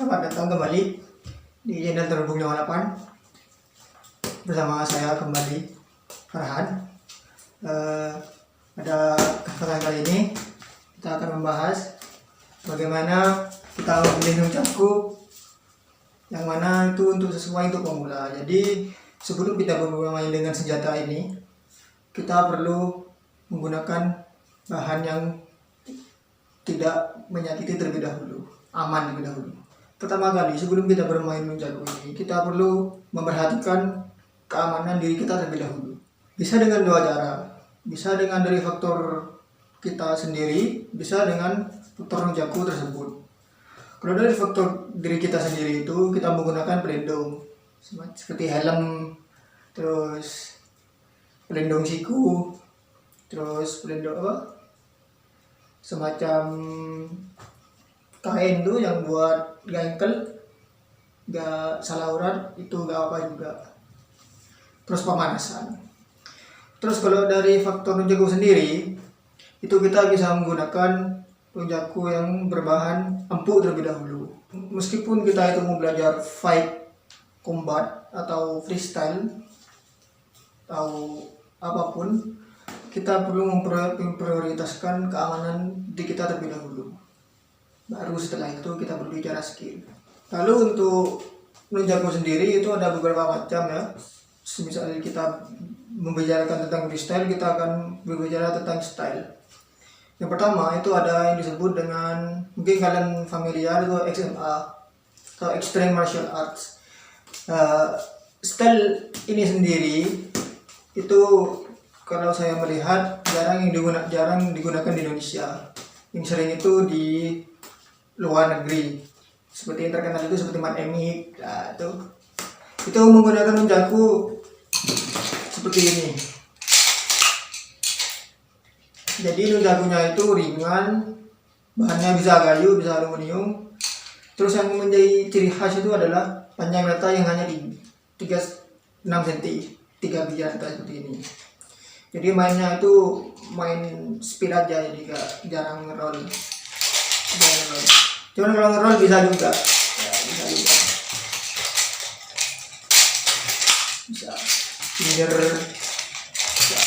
Selamat datang kembali di channel Terhubung 8 bersama saya kembali Farhan. Pada kesempatan kali ini kita akan membahas bagaimana kita memilih nunchaku yang mana itu untuk sesuai untuk pemula. Jadi sebelum kita bermain dengan senjata ini, kita perlu menggunakan bahan yang tidak menyakiti terlebih dahulu, aman terlebih dahulu. Pertama kali sebelum kita bermain nunchaku ini, kita perlu memperhatikan keamanan diri kita terlebih dahulu. Bisa dengan dua cara, bisa dengan dari faktor kita sendiri, bisa dengan faktor nunchaku tersebut. Kalau dari faktor diri kita sendiri itu kita menggunakan pelindung seperti helm, terus pelindung siku, terus pelindung semacam kain tuh yang buat gangkel, gak salah urat, itu gak apa juga. Terus pemanasan. Terus kalau dari faktor nunchaku sendiri, itu kita bisa menggunakan nunchaku yang berbahan empuk terlebih dahulu. Meskipun kita itu mau belajar fight, combat, atau freestyle, atau apapun, kita perlu memprioritaskan keamanan di kita terlebih dahulu. Baru setelah itu kita berbicara skill. Lalu untuk nunchaku sendiri itu ada beberapa macam ya. Misalnya kita membicarakan tentang freestyle, kita akan berbicara tentang style. Yang pertama itu ada yang disebut dengan, mungkin kalian familiar, itu XMA atau Extreme Martial Arts. Style ini sendiri itu kalau saya melihat jarang digunakan di Indonesia. Yang sering itu di luar negeri. Seperti yang terkenal itu seperti Mat Emik, itu menggunakan nunchaku seperti ini. Jadi nunchakunya itu ringan, bahannya bisa kayu, bisa aluminium. Terus yang menjadi ciri khas itu adalah panjang rata yang hanya di 36 cm, 3 biji rata seperti ini. Jadi mainnya itu main speed aja, jadi jarang ngeroll. Cuman kalau ngeroll bisa juga, ya, bisa finger, ya.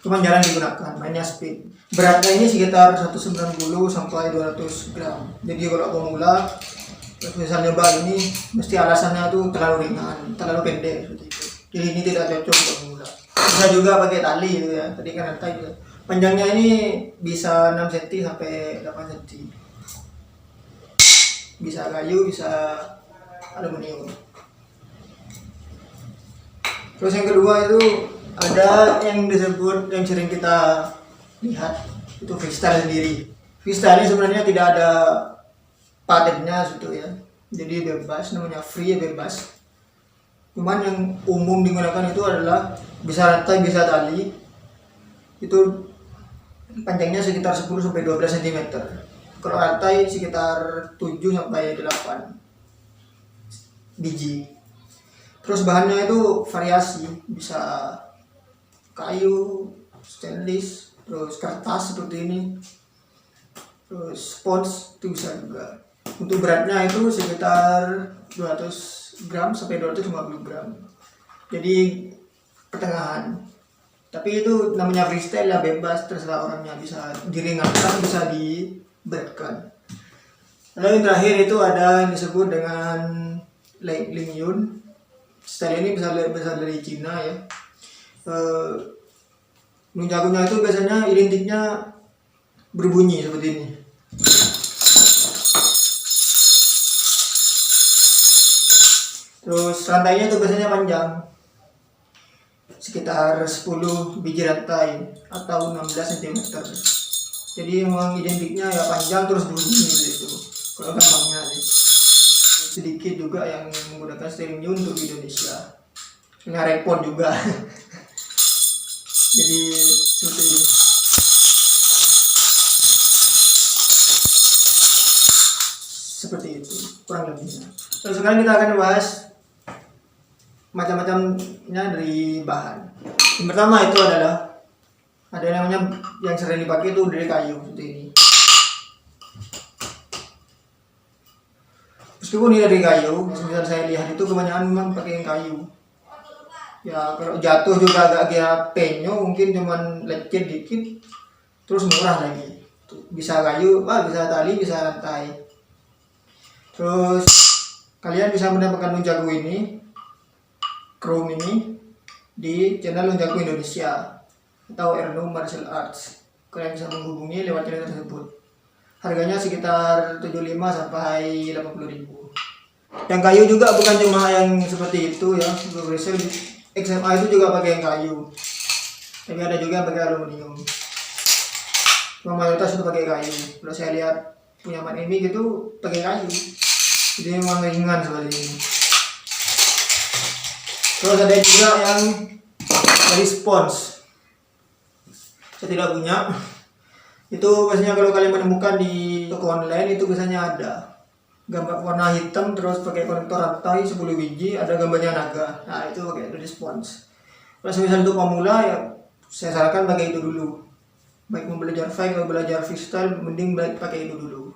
Cuman jarang digunakan, mainnya speed. Beratnya ini sekitar 190 sampai 200 gram. Jadi kalau pemula misalnya nyoba ini, mesti alasannya tuh terlalu ringan, terlalu pendek seperti itu. Jadi ini tidak cocok untuk pemula. Bisa juga pakai tali gitu ya. Tadi kan ada tali. Panjangnya ini bisa 6 cm sampai 8 cm. Bisa kayu, bisa aluminium. Terus yang kedua itu ada yang disebut, yang sering kita lihat, itu freestyle sendiri. Freestyle ini sebenarnya tidak ada patennya gitu ya. Jadi bebas, namanya free, bebas. Cuman yang umum digunakan itu adalah bisa rantai, bisa tali. Itu panjangnya sekitar 10 sampai 12 cm. Kalau rantai sekitar 7 sampai 8 biji. Terus bahannya itu variasi, bisa kayu, stainless, terus kertas seperti ini, terus spons itu bisa juga. Untuk beratnya itu sekitar 200 gram sampai 250 gram. Jadi pertengahan. Tapi itu namanya freestyle ya, bebas, terserah orangnya, bisa diringankan, bisa diberatkan. Lalu yang terakhir itu ada yang disebut dengan Ling Yun. Style ini besar dari Cina ya. Nunchakunya itu biasanya identiknya berbunyi seperti ini. Terus rantainya itu biasanya panjang, sekitar 10 biji rantai atau 16 cm. Jadi memang identiknya ya panjang terus berbunyi gitu. Kalau gampangnya sedikit juga yang menggunakan steering Yun untuk di Indonesia. Nggak repot juga. Jadi seperti ini. Seperti itu kurang lebihnya. Terus sekarang kita akan bahas macam-macamnya dari bahan. Yang pertama itu adalah ada yang namanya yang sering dipakai itu dari kayu seperti ini. meskipun ini dari kayu, misal saya lihat itu kebanyakan memang pakai yang kayu. Ya kalau jatuh juga agak kayak penyo, mungkin cuman lecet dikit, terus murah lagi. Bisa kayu, bisa tali, bisa rantai. Terus kalian bisa mendapatkan Nunchaku ini, Chrome ini, di channel Nunchaku Indonesia atau Erno Martial Arts. Kalian bisa menghubungi lewat channel tersebut. Harganya sekitar 75 sampai 80.000. Yang kayu juga bukan cuma yang seperti itu ya. Untuk resell XMA itu juga pakai yang kayu. Tapi ada juga yang pakai aluminium. Cuma mayoritas itu pakai kayu. Kalau saya lihat punya Man ini gitu pakai kayu. Jadi memang ringan seperti ini. Terus ada juga yang dari spons. Saya tidak punya. Itu biasanya kalau kalian menemukan di toko online itu biasanya ada gambar warna hitam terus pakai konektor rantai 10 biji, ada gambarnya naga. Nah itu pakai dari spons. Kalau misalnya untuk pemula ya saya sarankan pakai itu dulu. Baik mau belajar fight atau belajar freestyle, mending pakai itu dulu.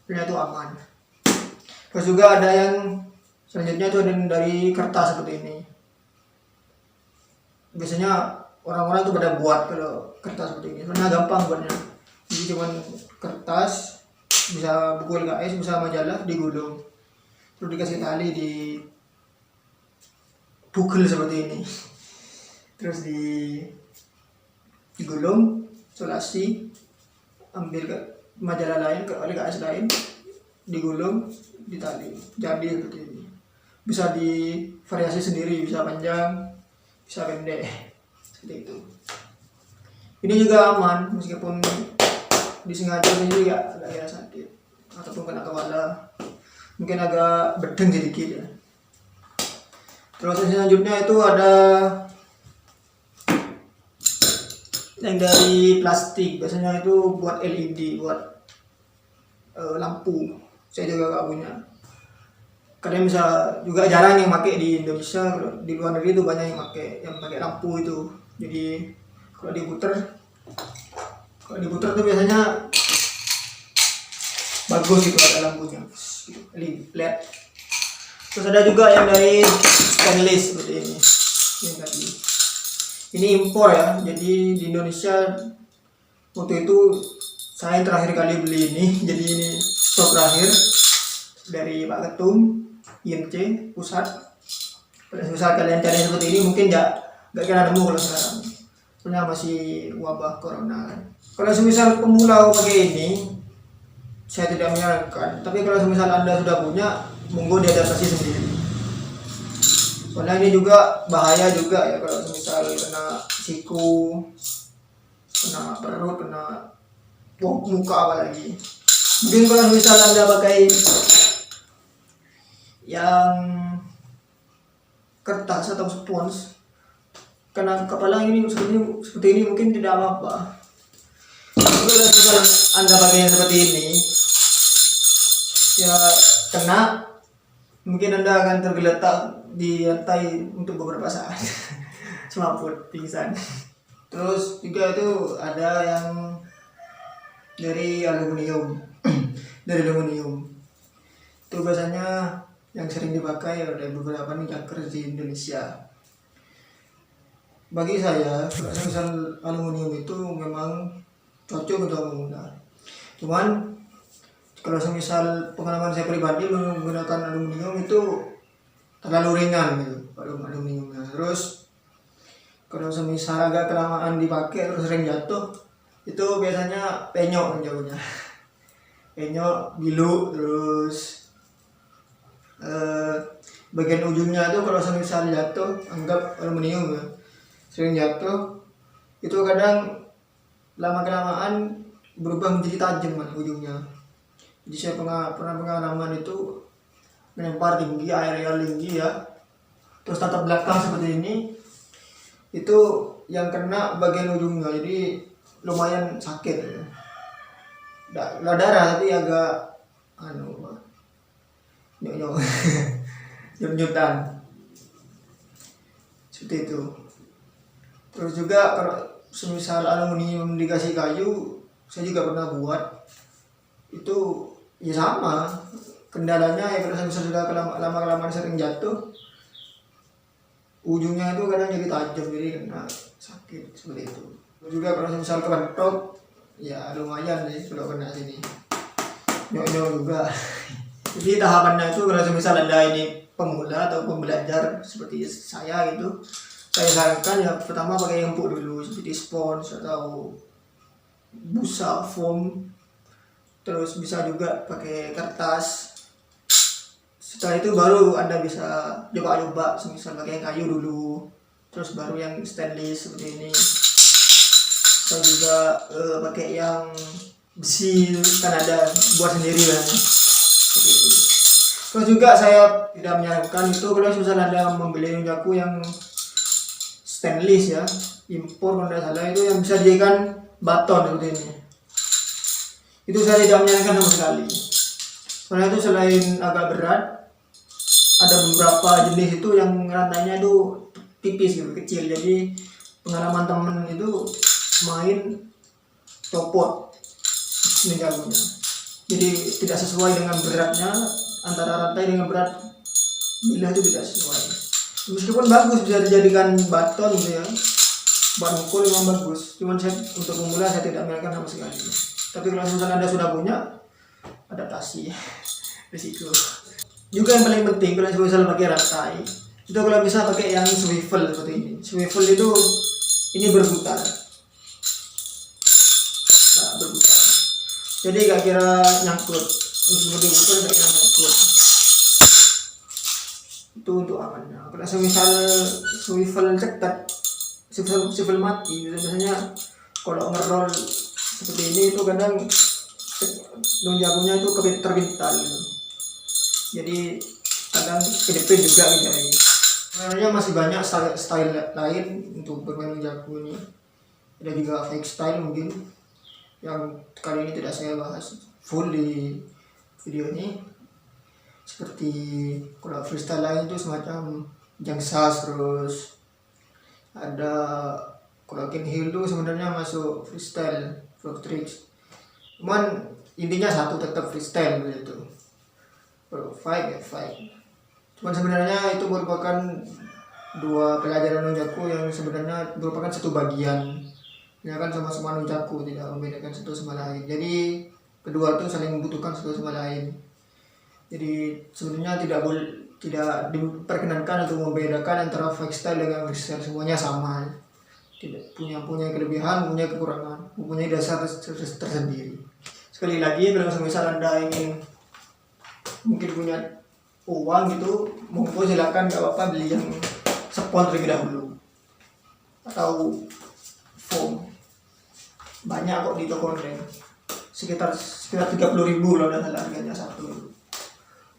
Karena itu aman. Terus juga ada yang selanjutnya itu ada dari kertas seperti ini. Biasanya orang-orang itu pada buat kalau kertas seperti ini, karena gampang buatnya. Jadi cuman kertas, bisa buku LKS, bisa majalah, digulung. Terus dikasih tali di pukul seperti ini. Terus digulung, solasi, ambil ke majalah lain, ke LKS lain, digulung, ditali. Jadi seperti ini. Bisa divariasi sendiri, bisa panjang, bisa pendek. Seperti itu. Ini juga aman meskipun disengaja ini juga agak sakit ataupun kena kepala, mungkin agak bedeng sedikit ya. Terus selanjutnya itu ada yang dari plastik, biasanya itu buat LED, buat lampu. Saya juga gak punya. Kalian bisa juga jarang yang pakai di Indonesia, di luar negeri itu banyak yang pakai lampu itu. Jadi kalau diputar tuh biasanya bagus gitu, ada lampunya LED. Terus ada juga yang dari stainless seperti ini. Ini impor ya, jadi di Indonesia waktu itu saya terakhir kali beli ini, jadi ini stok terakhir dari Pak Ketum IMC pusat. Pada saat kalian cari seperti ini mungkin gak kira nemu kalau sekarang, soalnya masih wabah corona kan. Kalau semisal pemula pakai ini, saya tidak menyarankan. Tapi kalau semisal Anda sudah punya, monggo diadaptasi sendiri. Soalnya ini juga bahaya juga ya kalau semisal kena siku, kena perut, kena muka apalagi. Mungkin kalau semisal Anda pakai yang kertas atau spons, kena kepala ini seperti ini mungkin tidak apa-apa. Kalau misalnya Anda pakai yang seperti ini, ya kena, mungkin Anda akan tergeletak di lantai untuk beberapa saat, semaput, pingsan. Terus juga itu ada yang dari aluminium, dari aluminium. Itu biasanya yang sering dipakai oleh beberapa ninjaker di Indonesia. Bagi saya, misal aluminium itu memang cocok untuk pemula. Cuman kalau semisal pengalaman saya pribadi menggunakan aluminium itu terlalu ringan gitu, aluminiumnya. Terus kalau semisal agak kelamaan dipakai terus sering jatuh, itu biasanya penyok jauhnya. Penyok, bilu, terus bagian ujungnya itu kalau semisal jatuh, anggap aluminium ya, sering jatuh, itu kadang lama kelamaan berubah menjadi tajam kan ujungnya. Jadi saya pernah pengalaman itu melempar tinggi, aerial tinggi ya, terus tatap belakang seperti ini, itu yang kena bagian ujungnya, jadi lumayan sakit ya. Nggak darah tapi agak nyok nyut-nyutan seperti itu. Terus juga kalau semisal aluminium dikasih kayu, saya juga pernah buat itu ya sama, kendalanya ya kalau saya sudah lama-kelamaan sering jatuh, ujungnya itu kadang jadi tajam, jadi kena sakit seperti itu. Juga kalau misal kebentok, ya lumayan sih kalau kena sini, nyok-nyok juga. Jadi tahapannya itu kalau misal ada ini pemula atau pembelajar seperti saya gitu, saya sarankan ya pertama pakai empuk dulu seperti spons atau busa foam, terus bisa juga pakai kertas. Setelah itu baru Anda bisa coba-coba, misal pakai yang kayu dulu, terus baru yang stainless seperti ini, atau juga pakai yang besi, kan ada buat sendiri kan seperti itu. Terus juga saya tidak menyarankan itu kalau misalnya Anda membeli nunjaku yang stainless ya, impor kalau tidak salah, itu yang bisa dijadikan baton seperti ini. Itu saya tidak menyarankan sama sekali. Soalnya itu selain agak berat, ada beberapa jenis itu yang rantainya itu tipis gitu, kecil. Jadi pengalaman temen itu main copot nunjakunya. Jadi tidak sesuai dengan beratnya, antara rantai dengan berat bilah itu tidak sesuai. Meskipun bagus bisa dijadikan baton gitu ya, buat mukul memang bagus. Cuman saya untuk pemula saya tidak menyarankan sama sekali. Tapi kalau misalnya Anda sudah punya, adaptasi risiko. Juga yang paling penting kalau misalnya pakai rantai, itu kalau bisa pakai yang swivel seperti ini. Swivel itu ini berputar. Nah, berputar. Jadi gak kira nyangkut. Seperti itu gak kira nyangkut. Itu untuk amannya. Kalau misal swivel cekat, swivel mati, biasanya kalau ngerol seperti ini itu kadang nunjakunya itu terpintal gitu. Jadi kadang kedepin juga gitu ya. Sebenarnya masih banyak style lain untuk bermain nunjaku ini. Ada juga fake style mungkin yang kali ini tidak saya bahas full di video ini. Seperti kalau freestyle lain itu semacam jangsas, terus ada kalau king hill itu sebenarnya masuk freestyle frog tricks. Cuman intinya satu, tetap freestyle begitu. Kalau fight ya fight. Cuman sebenarnya itu merupakan dua pelajaran nunjaku yang sebenarnya merupakan satu bagian. Ya kan sama-sama nunjaku, tidak membedakan satu sama lain. Jadi kedua itu saling membutuhkan satu sama lain. Jadi sebenarnya tidak diperkenankan untuk membedakan antara freestyle dengan freestyle, semuanya sama. Tidak punya kelebihan, punya kekurangan, mempunyai dasar tersendiri. Sekali lagi kalau misal Anda ingin mungkin punya uang gitu, monggo silakan, gak apa-apa beli yang spons terlebih dahulu atau foam. Banyak kok di toko online, sekitar 30.000 kalau udah salah harganya satu.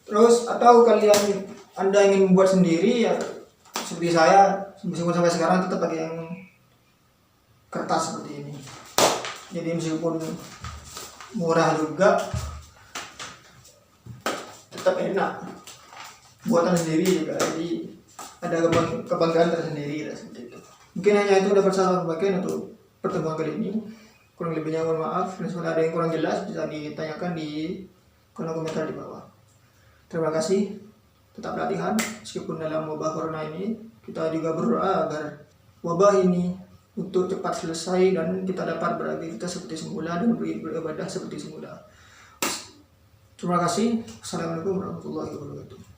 Terus atau kalian Anda ingin membuat sendiri ya seperti saya, meskipun sampai sekarang tetap pakai yang kertas seperti ini. Jadi meskipun murah juga tetap enak, buatan sendiri juga, jadi ada kebanggaan tersendiri seperti itu. Mungkin hanya itu dapat saya sampaikan untuk pertemuan kali ini. Kurang lebihnya mohon maaf, dan kalau ada yang kurang jelas bisa ditanyakan di kolom komentar di bawah. Terima kasih, tetap latihan meskipun dalam wabah corona ini. Kita juga berdoa agar wabah ini untuk cepat selesai dan kita dapat beraktivitas seperti semula dan beribadah seperti semula. Terima kasih. Assalamualaikum warahmatullahi wabarakatuh.